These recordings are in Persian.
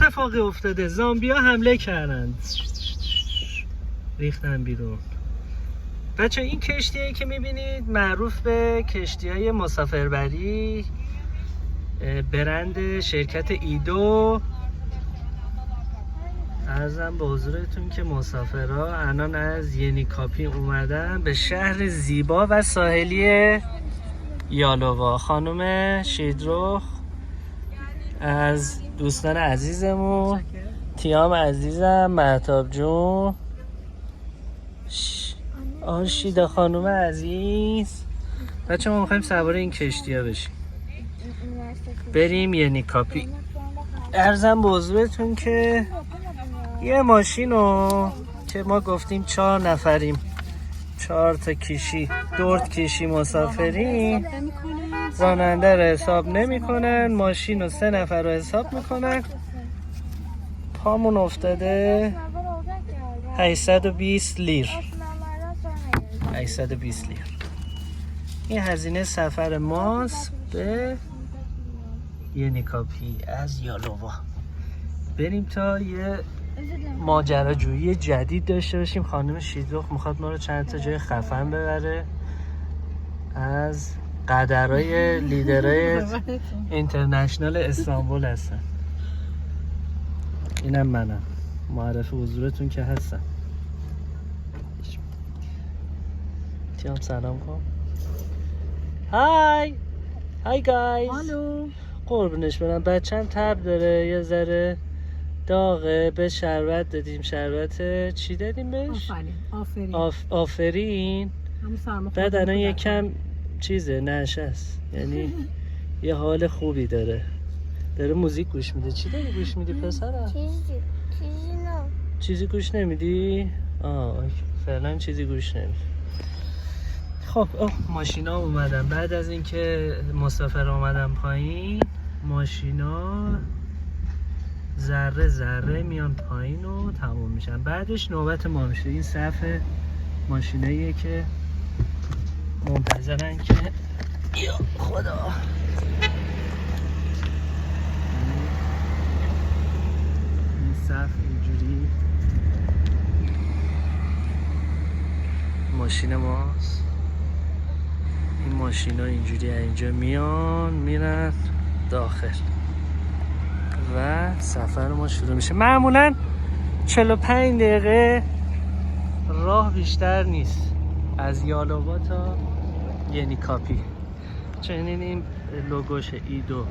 اتفاقی افتاده؟ زامبیا حمله کردن، ریختن بیرون. بچه این کشتیه که میبینید معروف به کشتی‌های مسافربری، برند شرکت ایدو. عرضم به حضورتون که مسافرها الان از ینیکاپی اومدن به شهر زیبا و ساحلی یالووا. خانم شیدروخ از دوستان عزیزمون، تیام عزیزم، مهتاب جون، آرشیدا خانم عزیز. بچه ما میخوایم سوار این کشتی ها بشیم بریم ینیکاپی. عرضم به حضورتون که یه ماشین رو که ما گفتیم 4 نفریم، 4 تا کشی، دورت کشی مسافرین، راننده رو حساب نمی کنن، ماشین رو 3 نفر رو حساب میکنن. پامون افتاده 820 لیر. 820 لیر این هزینه سفر ماست به ینیکاپی از یالووا. بریم تا یه ماجراجویی جدید داشته باشیم. خانم شیدروخ میخواد ما رو چند تا جای خفن ببره از قدرهای لیدرهای اینترنشنال استانبول هستن. اینم منم، معرف حضورتون که هستم. تیام سلام کن. های های گایز. هالو. قربونش برم، بچم تب داره، یه ذره داغه، به شربت دادیم. شربت چی دادیم بهش؟ آفرین. آفرین. بعد الان یکم چیزه نشست، یعنی یه حال خوبی داره موزیک گوش میده. چی داری گوش میدی پسرم؟ چیزی گوش نمیدی؟ فعلا چیزی گوش نمیدی. خب ماشینا اومدن. بعد از اینکه مسافر اومدن پایین، ماشینا ذره ذره میان پایین و تموم میشن. بعدش نوبت ما میشه. این صف ماشیناییه که منتظرن که یا خدا این صف اینجوری ماشین ماست. این ماشینا اینجوری اینجا میان میرن داخل و سفر ما شروع میشه. معمولا 45 دقیقه راه بیشتر نیست از یالووا تا ینیکاپی. چنین این لوگوش ایدو،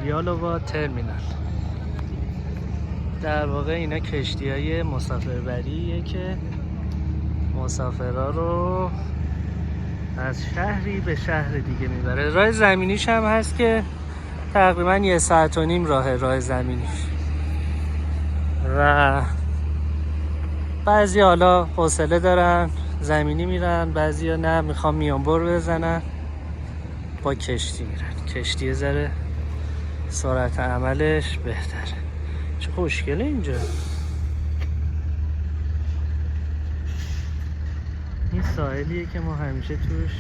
یالووا ترمینال. در واقع اینا کشتی‌های مسافربریه که مسافرها رو از شهری به شهر دیگه میبره. راه زمینیش هم هست که تقریبا 1.5 ساعت راه زمینیش. و بعضی حالا حوصله دارن زمینی میرن، بعضی ها نه میخوام میانبر بزنن، با کشتی میرن. کشتی یه ذره سرعت عملش بهتره. چه خوشگله اینجا. این ساحلیه که ما همیشه توش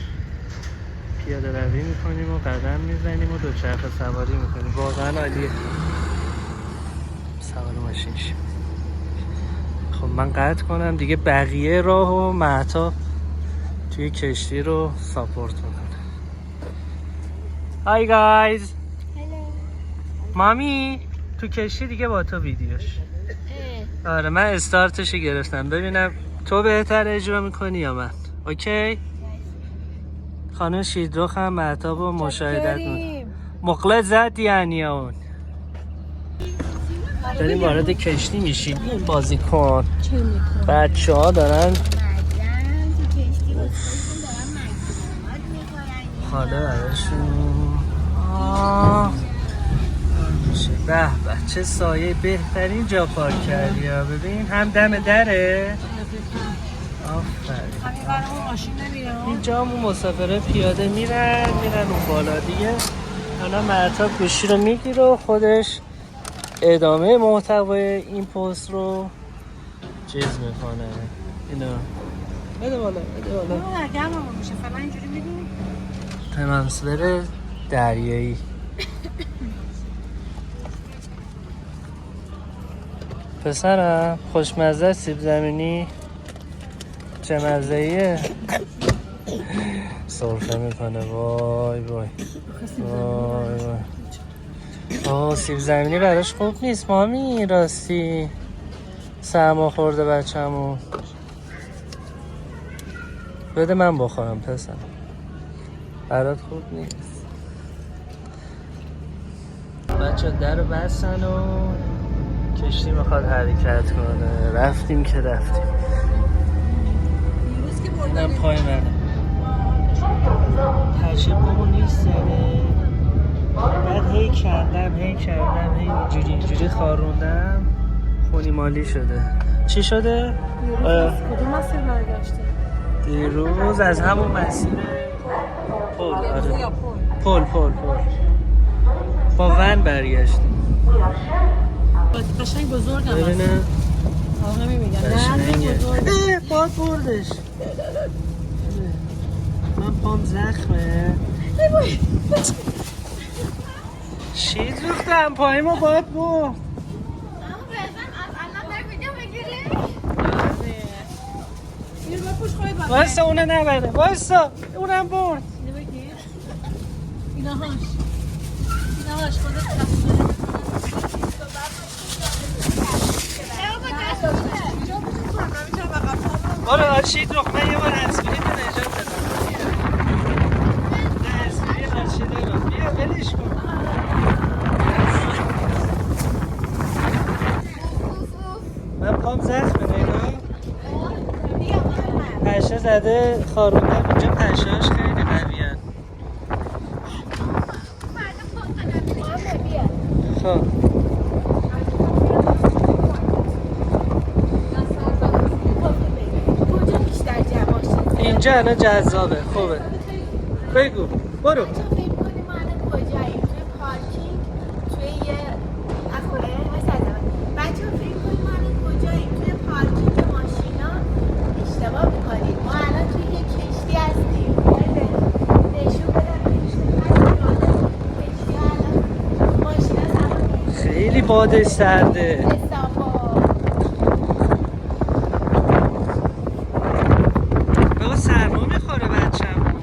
پیاده روی میکنیم و قدم میزنیم و دوچرخه سواری میکنیم. واقعا عالیه. سوار ماشین شیم. خب من قطع کنم دیگه، بقیه راه و مهتاب توی کشتی رو ساپورت میکنه. های گایز. مامی تو کشتی دیگه با تو ویدیوش. آره من استارتشو گرفتم، ببینم تو بهتر اجرا میکنی یا من. اوکی؟ خانم شیدروخ هم مهتاب رو مشاهدت میکنه. مقلت زد یعنی اون. داریم وارد کشتی میشیم. این بازی کن بچه ها دارن حالا براشون به به چه سایه. بهترین جا پارک کردی ها. ببین هم دم دره. آفرین. اینجا همون مسافره پیاده میرن اون بالا دیگه. حالا مهتاب گوشی رو میگیره و خودش ادامه محتوای این پست رو چیز میکنه. اینا بده بالا گرممون میشه فعلا اینجوری میدیم. ترانسفر دریایی. پسرم خوشمزه سیب زمینی چه مزه‌ایه. سرفه میکنه. وای وای وای وای. سیب زمینی براش خوب نیست مامی. راستی سرما خورده بچه‌مون. بده من بخورم پسر. برات خوب نیست. بچه در رو بستن و کشتی میخواد حرکت کنه. رفتیم که رفتیم. اینم پای منه. پشه بابا نیست داره. بعد هی کندم هی اینجوری خاروندم. خونی مالی شده. چی شده؟ کدوم مسیر برگشته؟ دیروز از همون مسیر پل. آره پل با ون برگشتیم. قشنگ بزرگ هم هست. ببینم آقا میگن قشنگه. نه باد بردش. من پام زخمه. شید ریختم پاییمو باد برد. وایسا اونه نبره. وایسا اونم برد. اینهاش خودت برو شید ریخت. من یه بار هنسفیری تو نجات دادم. نه هنسفیری هرشیده رو بیا ولش کن. من پام زخمه نگاه. پشه زده خاروندم اینجا. پشهاش خیلی قویه. خب اینجا الان جذابه. خوبه بگو برو. خیلی بادش سرده. بابا سرما میخوره بچه‌مون.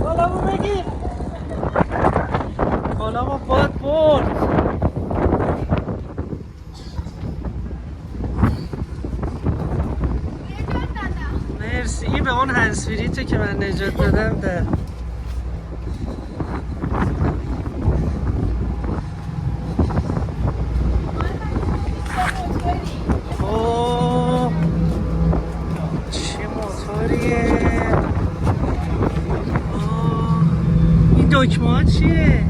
بالامو بگیر. بالامو باد برد. مرسی. این به اون هنسفریته که من نجات دادم ده. اوه چه موتوریه. این دکمه ها چیه؟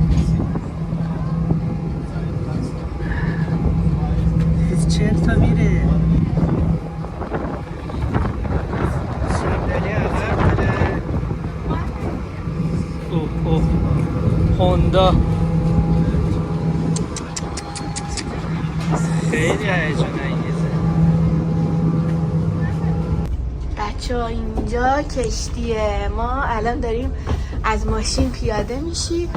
چند تا میره. صندلی عقب بده. اوه هوندا خیلی هیجان انگیزه. بچه‌ها اینجا کشتیه. ما الان داریم از ماشین پیاده میشیم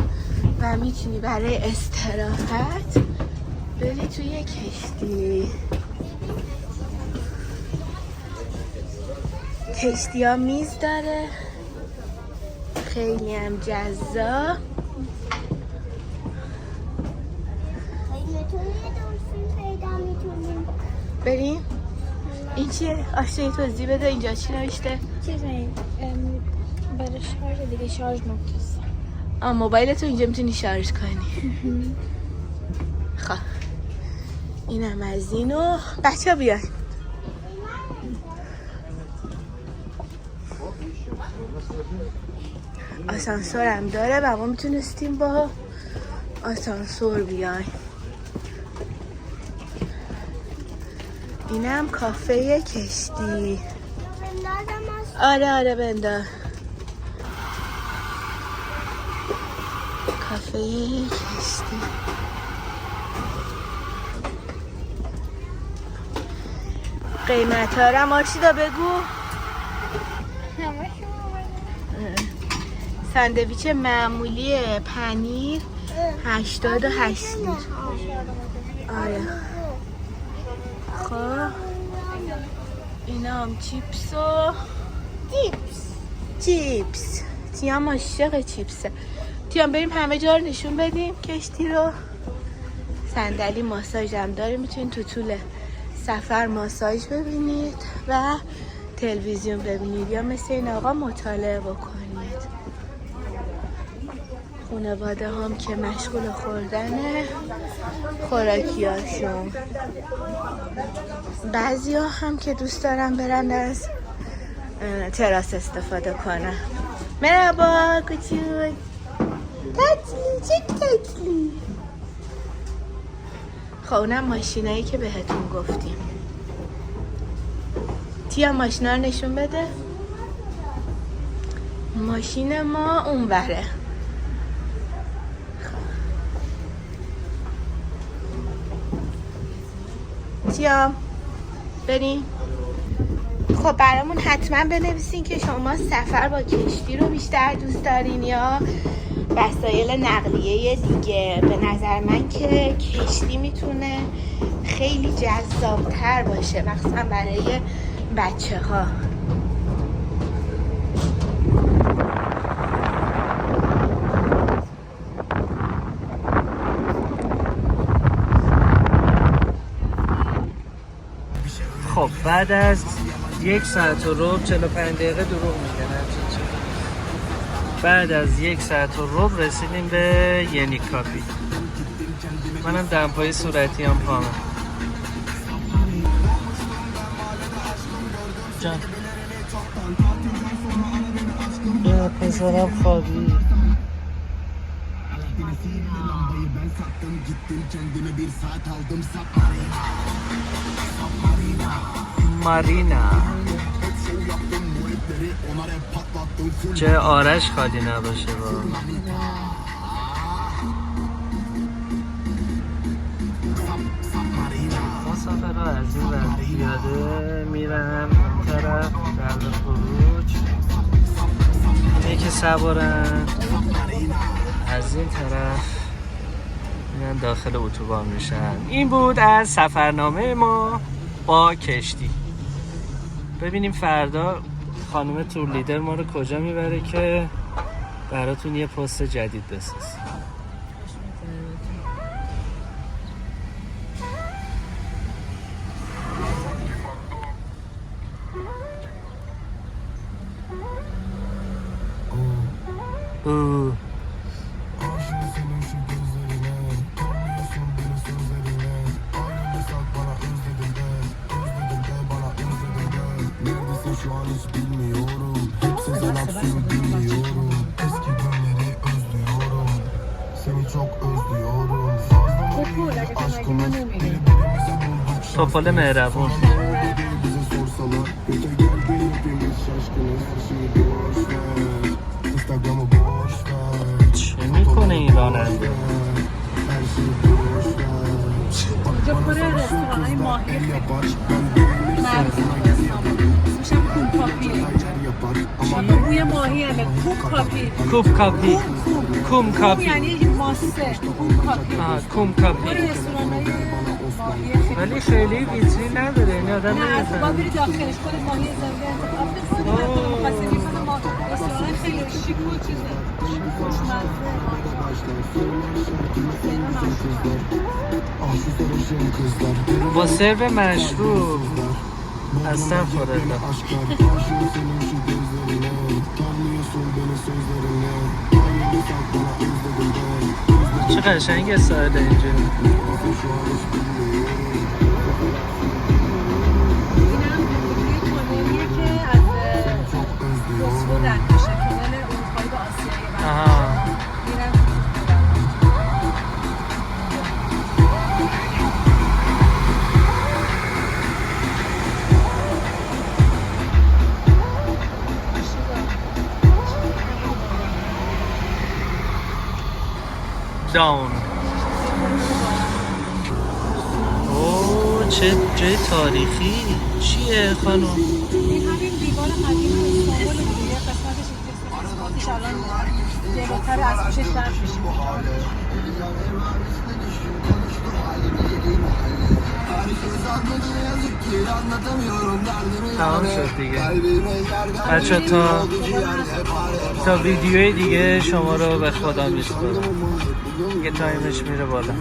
و میتونی برای استراحت بری توی کشتی. کشتی ها میز داره. خیلی هم جذاب. بریم؟ این چیه؟ آشنایی توضیح بده. اینجا چی نوشته؟ چیز این برای شارژ دیگه شارژ نکته. موبایلتو اینجا میتونی شارژ کنی. خب اینم از اینو. بچه ها بیاین. آسانسور هم داره و ما میتونستیم با آسانسور بیاین. اینم کافه کشتی. آره بنداز. کافه کشتی. قیمت ها رو آرشیدا بگو. همه شما ساندویچ معمولی پنیر 88 لیر. آره خب اینا هم چیپس و چیپس. تیام عاشق چیپسه. تیام بریم همه جا رو نشون بدیم کشتی رو. صندلی ماساژ هم داره، میتونید تو طول سفر ماساژ ببینید و تلویزیون ببینید یا مثل این آقا مطالعه بکنید. خانواده هم که مشغول خوردن خوراکیاشون، بعضی ها هم که دوست دارن برن از تراس استفاده کنن. مرحبا کوچولو. تتلی چه تتلی. خب اونم ماشینایی که بهتون گفتیم. تیا ماشینا رو نشون بده. ماشین ما اونوره. تیا بریم. خب برامون حتما بنویسین که شما سفر با کشتی رو بیشتر دوست دارین یا وسایل نقلیه دیگه. به نظر من که کشتی میتونه خیلی جذابتر باشه مخصوصا برای بچه ها. خب بعد از 1 ساعت و ربع 45 دقیقه دروغ میگن. بعد از 1 ساعت و ربع رسیدیم به ینیکاپی. منم دمپای صورتی هم پامه. جان یا پسرم خوابی. مارینا چه آرش خالی نباشه با مسافرها از این ور پیاده میرن اون طرف در خروج. اینه که سوارن از این طرف میرن داخل اتوبان میشن. این بود از سفرنامه ما با کشتی. ببینیم فردا خانم تور لیدر ما رو کجا میبره که براتون یه پست جدید بسازیم. Şu an hiç bilmiyorum. Hep sezen Aksu'yu dinliyorum. Eski günleri özlüyorum. Seni çok özlüyorum. Fazla aşkımız birbirimize bulduk. Topal مهربون. Bize sorsalar. Öte geldi hepimiz şaşkınız. Her şeyi boş ver. Instagram'ı boş ver. چه میکنه این راننده؟ Her şeyi boş ver. اینجا پر رستوران‌های ماهی خیلی میشم کوب کاپی. بوی ماهی همه کوب کاپی. کوب کاپی. کوم کاپی. یعنی ماسه کوب کاپی. کوم کاپی. رستوران‌های ماهی خیلی. ولی خیلی ویترین نداره. این آدم نه از نمی‌فهمه. با بری داخلش خود ماهی زنده انتخاب بکنی. خاصی می‌کنه ما رستوران خیلی شیک و چیزه. خوشمزه. با سرو مشروب اصلا خورده. چه قشنگه ساعت اینجا. داون. اوه چه جای تاریخی. چیه خانم؟ این همین دیوار قدیم استانبول دیگه قسمتش آتیش الان جلوتر از پیشش رد میشیم. تمام شد دیگه بچه، تا ویدیوی دیگه شما رو به خدا میسپارم. دیگه تایمش میره بالا.